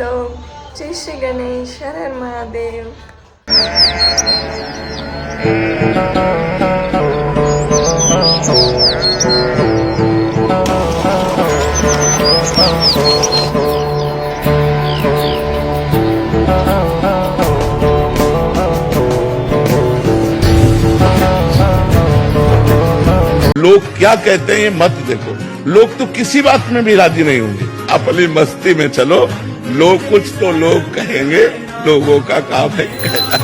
Vlog. જય શ્રી ગણેશ, હર હર મહાદેવ. लोग क्या कहते हैं मत देखो, लोग तो किसी बात में भी राजी नहीं होंगे. अपनी मस्ती में चलो, लोग कुछ तो लोग कहेंगे, लोगों का काम है कहना.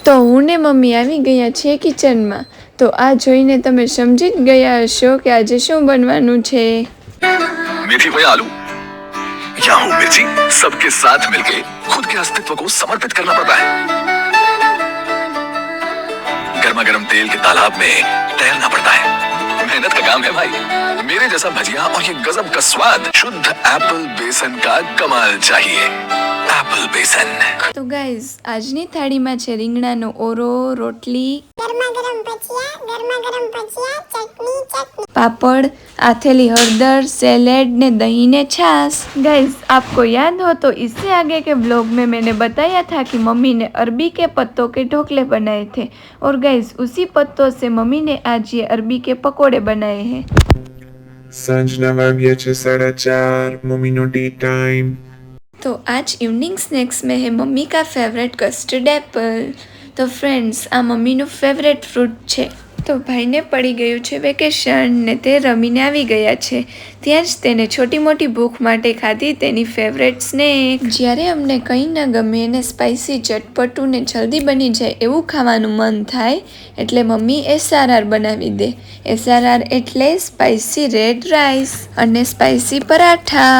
તો હું ને મમ્મી આવી ગયા છીએ કિચનમાં. તો આ જોઈને તમે સમજી જ ગયા હશો કે આજે શું બનવાનું છે. मेथी हो या आलू या हो मिर्ची, सबके साथ मिलके खुद के अस्तित्व को समर्पित करना पड़ता है. गर्मा गर्म तेल के तालाब में तैरना पड़ता है. मेहनत का काम है भाई. मेरे जैसा भजिया और ये गजब का स्वाद शुद्ध एप्पल बेसन का कमाल चाहिए. एप्पल बेसन. તો ગાઈઝ, આજની થાળીમાં છે રીંગણાનો ઓરો, રોટલી, पापड़, आथेली हरदर, सैलेड ने दही ने छाछ. गाइस, आपको याद हो तो इससे आगे के ब्लॉग में मैंने बताया था कि मम्मी ने अरबी के पत्तों के ढोकले बनाए थे. और गाइस, उसी पत्तों से मम्मी ने आज ये अरबी के पकोड़े बनाए हैं. सांजना वाग्या छे 4:30 मम्मी नो टी टाइम. तो आज इवनिंग स्नैक्स में है मम्मी का फेवरेट कस्टर्ड एप्पल. तो फ्रेंड्स, आ मम्मी नो फेवरेट फ्रूट છે. તો ભાઈને પડી ગયું છે વેકેશન ને તે રમીને આવી ગયા છે. ત્યાં જ તેને છોટી મોટી ભૂખ માટે ખાધી તેની ફેવરેટ સ્નેક. જ્યારે અમને કંઈ ન ગમે એને સ્પાઇસી, ચટપટું ને જલ્દી બની જાય એવું ખાવાનું મન થાય એટલે મમ્મી SRR બનાવી દે. SRR એટલે સ્પાઇસી રેડ રાઈસ અને સ્પાઇસી પરાઠા.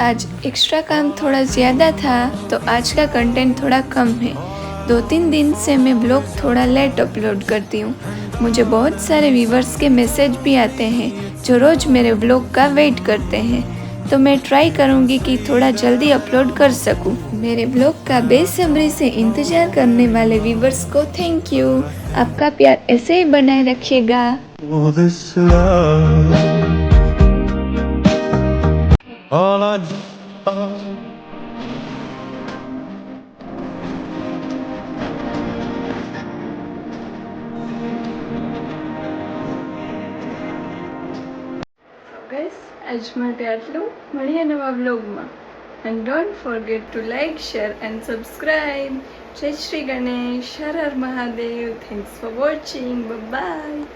आज एक्स्ट्रा काम थोड़ा ज़्यादा था तो आज का कंटेंट थोड़ा कम है. 2-3 दिन से मैं ब्लॉग थोड़ा लेट अपलोड करती हूँ. मुझे बहुत सारे व्यूवर्स के मैसेज भी आते हैं जो रोज़ मेरे ब्लॉग का वेट करते हैं. तो मैं ट्राई करूँगी कि थोड़ा जल्दी अपलोड कर सकूँ. मेरे ब्लॉग का बेसब्री से इंतज़ार करने वाले व्यूवर्स को थैंक यू. आपका प्यार ऐसे ही बनाए रखिएगा. All I ગાઈસ, આજ માટે આટલું. મળીએ નવા બ્લોગમાં. And don't forget to like, share and subscribe. જય Shri Ganesh, Har Har Mahadev. Thanks for watching. By.